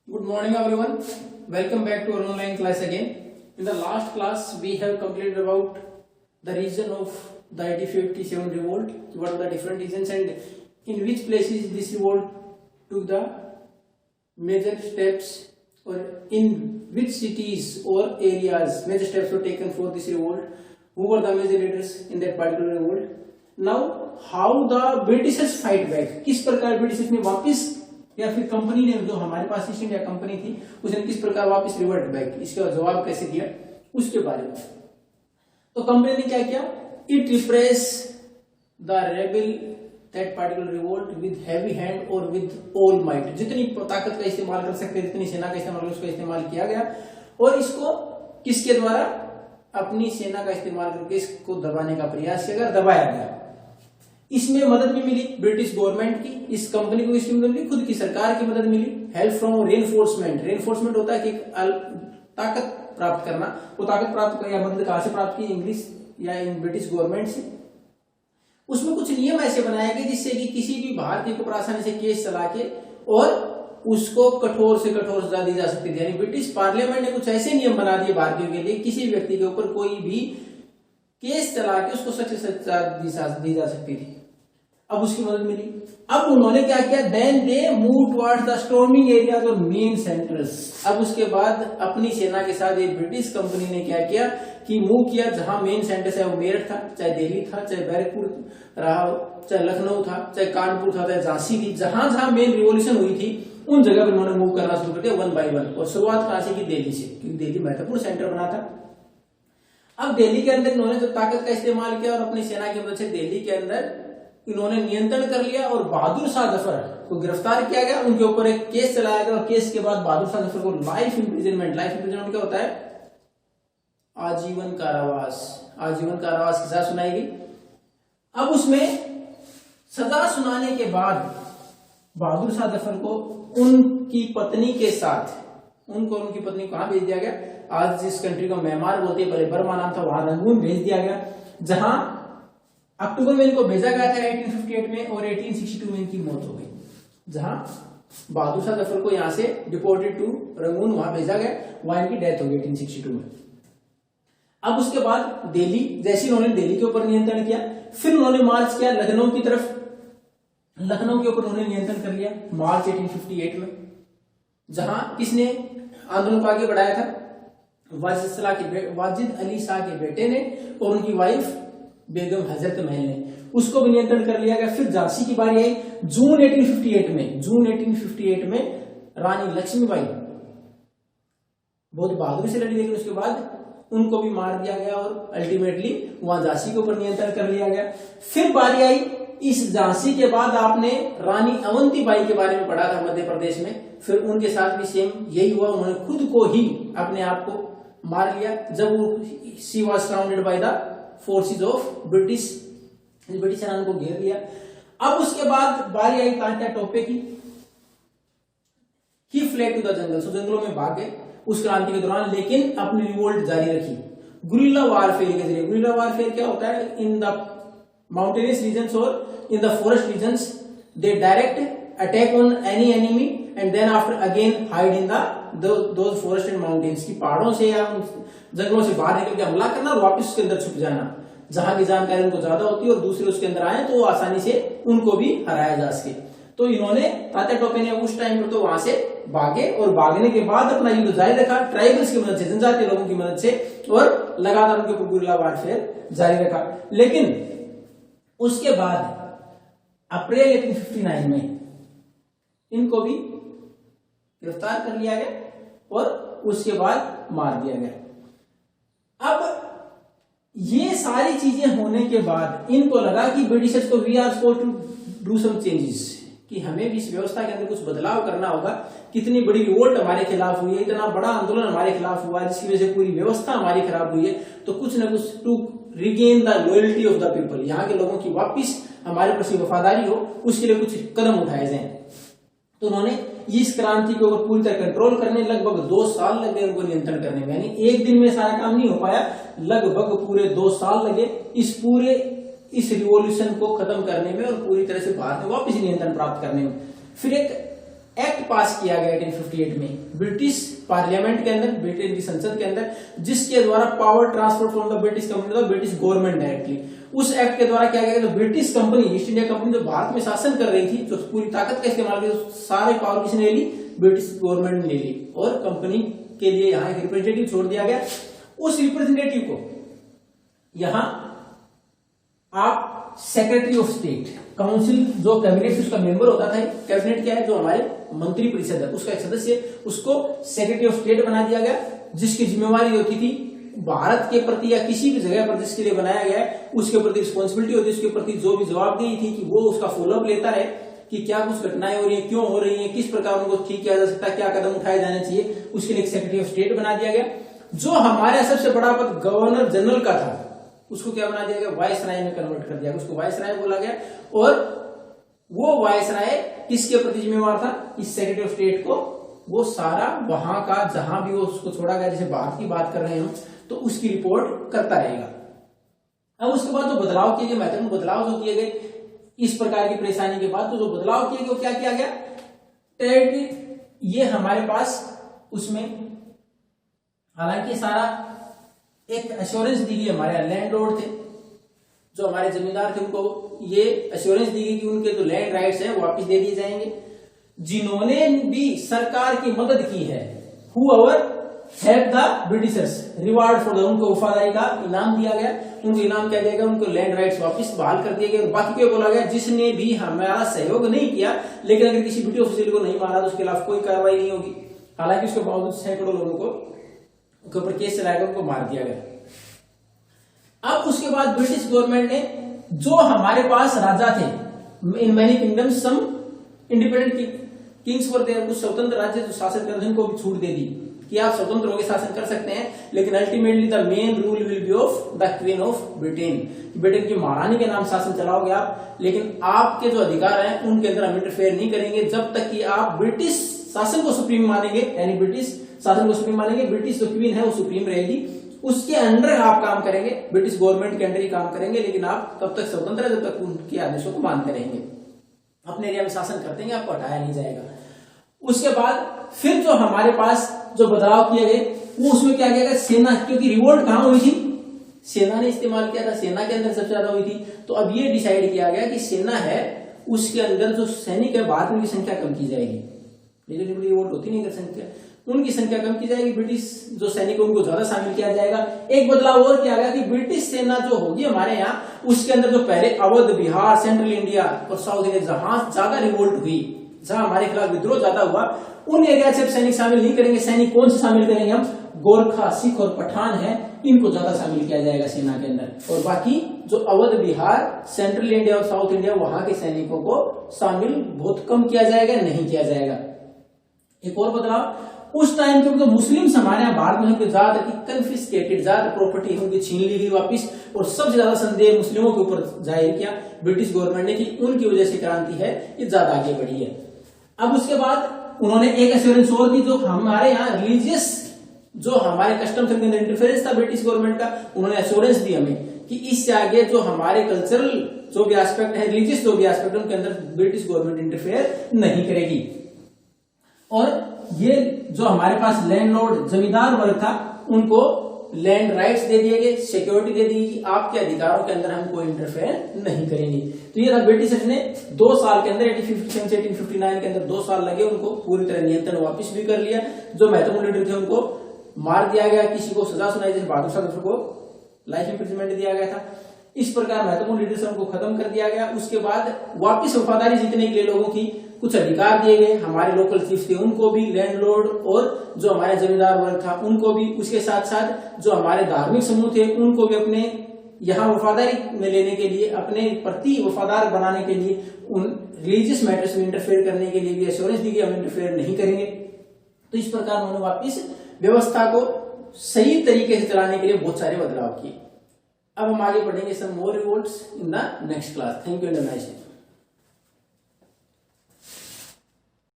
Good morning everyone. Welcome back to our online class again. In the last class we have completed about the reason of the 1857 revolt, what are the different reasons and in which places this revolt took the major steps, or in which cities or areas major steps were taken for this revolt, who were the major leaders in that particular revolt. Now how the Britishers fight back, किस प्रकार Britishers ने वापस या फिर company ने जो हमारे पास east India company थी उसने किस प्रकार वापस रिवर्ट बैक, इसका जवाब कैसे दिया उसके बारे में। तो कंपनी ने क्या किया, it repress the rebel that particular revolt with heavy hand और विद ऑल माइट, जितनी ताकत का इस्तेमाल कर सकते जितनी सेना का इस्तेमाल उसका इस्तेमाल किया गया और इसको किसके द्वारा, अपनी सेना का इस्तेमाल करके इसको दबाने का प्रयास किया, दबाया गया। इसमें मदद भी मिली ब्रिटिश गवर्नमेंट की, इस कंपनी को इसकी मदद मिली, खुद की सरकार की मदद मिली, हेल्प फ्रॉम रेनफोर्समेंट। रेनफोर्समेंट होता है कि ताकत प्राप्त करना, वो ताकत प्राप्त कर या मदद कहां से प्राप्त की, इंग्लिश या इन ब्रिटिश गवर्नमेंट से। उसमें कुछ नियम ऐसे बनाए गए जिससे कि किसी भी भारतीय को आसानी से केस चला के और उसको कठोर से कठोर सजा दी जा सकती थी। यानी ब्रिटिश पार्लियामेंट ने कुछ ऐसे नियम बना दिए भारतीयों के लिए, किसी व्यक्ति के ऊपर कोई भी केस चला के उसको सच सजा दी जा सकती थी। अब उसकी मदद मिली। अब उन्होंने क्या किया, then they move towards the storming areas और मेन सेंटर्स। अब उसके बाद अपनी सेना के साथ ये ब्रिटिश कंपनी ने क्या किया कि मूव किया, जहां मेन सेंटर है वो मेरठ था, चाहे दिल्ली था, चाहे बैरकपुर रहा, चाहे लखनऊ था, चाहे कानपुर था, चाहे झांसी थी, जहां जहां मेन रिवॉल्यूशन हुई थी उन जगह पर उन्होंने मूव करना शुरू कर दिया वन बाय वन। और शुरुआत कहां से की, दिल्ली से, क्योंकि दिल्ली महत्वपूर्ण सेंटर बना था। अब दिल्ली के अंदर इन्होंने जो ताकत का इस्तेमाल किया और अपनी सेना की मदद से दिल्ली के अंदर इन्होंने नियंत्रण कर लिया और बहादुर शाह जफर को गिरफ्तार किया गया, उनके ऊपर एक केस चलाया गया और केस के बाद बहादुर शाह जफर को लाइफ इंप्रिजनमेंट क्या होता है, आजीवन कारावास, आजीवन कारावास की सजा सुनाई गई। अब उसमें सजा सुनाने के बाद बहादुर शाह जफर को उनकी पत्नी के साथ, उनकी पत्नी को कहां भेज दिया गया, आज जिस कंट्री को म्यांमार बोलते हैं, पहले बर्मा नाम था, वहां रंगून भेज दिया गया, जहां अक्टूबर में इनको भेजा गया था 1858 में और 1862 में इनकी मौत हो गई। जहां बहादुर शाह जफर को यहां से डिपोर्टेड टू रंगून, वहां भेजा गया, वहां इनकी डेथ हो गई 1862 में। अब उसके बाद दिल्ली, जैसे उन्होंने दिल्ली के ऊपर नियंत्रण किया, फिर उन्होंने मार्च किया लखनऊ की तरफ, लखनऊ के ऊपर उन्होंने नियंत्रण कर लिया मार्च 1858 में, जहां किसने आंदोलन को आगे बढ़ाया था, वाजिद अली शाह के बेटे ने और उनकी वाइफ बेगम हजरत महल ने, उसको भी नियंत्रण कर लिया गया। फिर झांसी की बारी आई जून 1858 में रानी लक्ष्मीबाई बहुत बहादुरी से लड़ी, लेकिन उसके बाद उनको भी मार दिया गया और अल्टीमेटली वहां झांसी के ऊपर नियंत्रण कर लिया गया। फिर बारी आई इस झांसी के बाद आपने रानी अवंतीबाई के बारे में पढ़ा था मध्य प्रदेश में, फिर उनके साथ भी सेम यही हुआ, उन्होंने खुद को ही अपने आप को मार लिया जब she was surrounded by the forces of British सेना को घेर लिया। अब उसके बाद बारी आई तात्या टोपे की, ही फ्लेड टू द जंगल, सो जंगलों में भाग गए उस क्रांति के दौरान, लेकिन अपनी रिवोल्ट जारी रखी गुरिल्ला वारफेयर के जरिए। गुरिल्ला वारफेयर क्या होता है, इन द माउंटेनियस रीजन्स और in the forest regions they direct attack on any enemy and then after again hide in those forest and mountains, की पहाड़ों से या जंगलों से बाहर निकल के हमला करना और वापस उसके अंदर छुप जाना, जहां की जानकारी उनको ज्यादा होती है और दूसरे उसके अंदर आए तो आसानी से उनको भी हराया जा सके। तो इन्होंने तात्या टोपे ने उस टाइम पर तो वहां से भागे और भागने के बाद अपना युद्ध जारी रखा ट्राइबल्स की मदद से, जनजातीय लोगों की मदद से, और लगातार उनके ऊपर गुरिल्ला वारफेयर जारी रखा। लेकिन उसके बाद अप्रैल 1859 में इनको भी गिरफ्तार कर लिया गया और उसके बाद मार दिया गया। अब ये सारी चीजें होने के बाद इनको लगा कि ब्रिटिशर्स को we are supposed to do some changes, कि हमें भी इस व्यवस्था के अंदर कुछ बदलाव करना होगा। कितनी बड़ी रिवोल्ट हमारे खिलाफ हुई है, इतना बड़ा आंदोलन हमारे खिलाफ हुआ है जिसकी वजह से पूरी व्यवस्था हमारी खराब हुई है, तो कुछ न कुछ to regain the loyalty of the people, यहाँ के लोगों की वापिस हमारे प्रति वफादारी हो, उसके लिए कुछ कदम उठाए जाएं। तो उन्होंने इस क्रांति के ऊपर पूरी तरह कंट्रोल करने लगभग 2 साल लगे उनको नियंत्रण करने में, यानी एक दिन में सारा काम नहीं हो पाया, लगभग पूरे 2 साल लगे इस रिवॉल्यूशन को खत्म करने में और पूरी तरह से भारत में वापस नियंत्रण प्राप्त करने में। फिर एक एक्ट पास किया गया 1858 में ब्रिटिश पार्लियामेंट के अंदर, ब्रिटेन की संसद के अंदर, जिसके द्वारा power transfer from the British company to the British government directly. उस एक्ट के द्वारा क्या किया गया, British company, East India Company जो भारत में शासन कर रही थी, जो पूरी ताकत का इस्तेमाल किया, सारे पावर किसने ले ली, ब्रिटिश गवर्नमेंट ने ले ली, और कंपनी के लिए यहाँ एक रिप्रेजेंटेटिव छोड़ दिया गया। उस रिप्रेजेंटेटिव को यहाँ आप सेक्रेटरी ऑफ स्टेट, काउंसिल जो कैबिनेट उसका मेंबर होता था, कैबिनेट क्या है, जो हमारे मंत्री परिषद है उसका एक सदस्य, उसको सेक्रेटरी ऑफ स्टेट बना दिया गया, जिसकी जिम्मेवारी होती थी भारत के प्रति या किसी भी जगह पर जिसके लिए बनाया गया है उसके प्रति रिस्पॉन्सिबिलिटी होती है, उसके प्रति जो भी जवाबदेही थी कि वो उसका फॉलोअप लेता रहे कि क्या कुछ घटनाएं हो रही है, क्यों हो रही है, किस प्रकार उनको ठीक किया जा सकता है, क्या कदम उठाए जाने चाहिए, उसके लिए सेक्रेटरी ऑफ स्टेट बना दिया गया। जो हमारा सबसे बड़ा पद गवर्नर जनरल का था उसको क्या बना दिया गया, वायसराय में कन्वर्ट कर दिया गया, उसको वायसराय बोला गया। और वो वायसराय किसके प्रति जिम्मेवार था, इस सेक्रेटरी ऑफ स्टेट को, वो सारा वहां का जहां भी वो उसको छोड़ा गया, जैसे भारत की बात कर रहे हैं हम, तो उसकी रिपोर्ट करता रहेगा। अब उसके बाद जो बदलाव किए गए, महत्वपूर्ण बदलाव जो किए गए इस प्रकार की परेशानी के बाद, तो जो बदलाव किए गए वो क्या किया गया, ये हमारे पास उसमें हालांकि सारा एक एश्योरेंस दी गई, हमारे लैंडलॉर्ड थे जो हमारे जमींदार थे, उनको ये एश्योरेंस दी गई कि उनके जो लैंड राइट्स हैं वापस दे दिए जाएंगे। जिन्होंने भी सरकार की मदद की है, whoever helped the Britishers, reward for the, उनको वफादारी का इनाम दिया गया, उनको इनाम क्या दिया गया, उनको लैंड राइट्स वापस बहाल कर दिए गए। और बाकी को बोला गया जिसने भी हमारा सहयोग नहीं किया, लेकिन अगर किसी ब्रिटिश ऑफिसर को नहीं मारा तो उसके खिलाफ कोई कार्रवाई नहीं होगी। हालांकि उसके बावजूद सैकड़ों लोगों को के ऊपर केस चलाया गया, उनको मार दिया गया। अब उसके बाद ब्रिटिश गवर्नमेंट ने जो हमारे पास राजा थे, in many kingdoms some independent kings were there, कुछ स्वतंत्र राज्य जो शासन कर रहे थे उनको भी छूट दे दी कि आप स्वतंत्र होकर शासन कर सकते हैं, लेकिन ultimately the main rule will be of the queen of Britain, Britain की महारानी के नाम शासन चलाओगे आप, लेकिन आपके जो अधिकार हैं उनके अंदर हम इंटरफेयर नहीं करेंगे जब तक कि आप ब्रिटिश शासन को सुप्रीम मानेंगे, यानी ब्रिटिश शासन को सुप्रीम मानेंगे, ब्रिटिश जो क्वीन है वो सुप्रीम रहेगी, उसके अंडर आप काम करेंगे, ब्रिटिश गवर्नमेंट के अंडर ही काम करेंगे, लेकिन आप तब तक स्वतंत्र है जब तक उनके आदेशों को मानते रहेंगे, अपने एरिया में शासन करते हैं, आपको हटाया नहीं जाएगा। उसके बाद फिर जो हमारे पास जो बदलाव किए गए वो उसमें क्या किया गया, सेना, क्योंकि रिवोल्ट कहां हुई थी, सेना ने इस्तेमाल किया था, सेना के अंदर सबसे ज्यादा हुई थी, तो अब ये डिसाइड किया गया कि सेना है उसके अंदर जो सैनिक है बाद में उनकी संख्या कम की जाएगी, लेकिन रिवोल्ट होती नहीं संख्या, उनकी संख्या कम की जाएगी, ब्रिटिश जो सैनिक उनको ज्यादा शामिल किया जाएगा। एक बदलाव और किया गया कि ब्रिटिश सेना जो होगी हमारे यहाँ, उसके अंदर जो पहले अवध, बिहार, सेंट्रल इंडिया और साउथ इंडिया जहां ज्यादा रिवोल्ट हुई, जहां हमारे खिलाफ विद्रोह ज्यादा हुआ, उन एरिया से सैनिक शामिल नहीं करेंगे। सैनिक कौन से शामिल करेंगे हम, गोरखा, सिख और पठान है, इनको ज्यादा शामिल किया जाएगा सेना के अंदर, और बाकी जो अवध, बिहार, सेंट्रल इंडिया और साउथ इंडिया वहां के सैनिकों को शामिल बहुत कम किया जाएगा, नहीं किया जाएगा। एक और बदलाव, उस टाइम के जो मुस्लिम्स हमारे यहाँ भारत में ज्यादा कन्फिस्केटेड, ज्यादा प्रॉपर्टी उनकी छीन ली गई वापिस, और सबसे ज्यादा संदेह मुस्लिमों के ऊपर जाहिर किया ब्रिटिश गवर्नमेंट ने कि उनकी वजह से क्रांति है ये ज्यादा आगे बढ़ी है। अब उसके बाद उन्होंने एक एश्योरेंस और दी, जो हमारे यहाँ रिलीजियस जो हमारे कस्टम्स के अंदर इंटरफेरेंस था ब्रिटिश गवर्नमेंट का, उन्होंने एश्योरेंस दी हमें कि इससे आगे जो हमारे कल्चरल जो भी एस्पेक्ट है, रिलीजियस जो भी एस्पेक्ट है, उनके अंदर ब्रिटिश गवर्नमेंट इंटरफेयर नहीं करेगी। और ये जो हमारे पास लैंडलॉर्ड जमींदार वर्ग था उनको लैंड राइट्स दे दिए गए, सिक्योरिटी दे दी कि आपके अधिकारों के अंदर हम कोई इंटरफेयर नहीं करेंगे। तो ये था ब्रिटिशर्स ने 2 साल के अंदर 1857 से 1859 के अंदर 2 साल लगे, उनको पूरी तरह नियंत्रण वापस भी कर लिया। जो महत्वपूर्ण लीडर थे उनको मार दिया गया, किसी को सजा सुनाई, जैसे बहादुर शाह जफर को लाइफ इंप्रिजनमेंट दिया गया था। इस प्रकार महत्वपूर्ण लीडरशिप को खत्म कर दिया गया। उसके बाद वापस वफादारी जीतने के लिए लोगों की कुछ अधिकार दिए गए, हमारे लोकल चीफ थे उनको भी, लैंडलॉर्ड और जो हमारे जमींदार वर्ग था उनको भी, उसके साथ साथ जो हमारे धार्मिक समूह थे उनको भी अपने यहाँ वफादारी में लेने के लिए, अपने प्रति वफादार बनाने के लिए, उन रिलीजियस मैटर्स में इंटरफेयर करने के लिए भी एश्योरेंस दी कि हम इंटरफेयर नहीं करेंगे। तो इस प्रकार उन्होंने वापिस व्यवस्था को सही तरीके से चलाने के लिए बहुत सारे बदलाव किए। अब हम आगे बढ़ेंगे some more revolts in the next class. Thank you and nice day.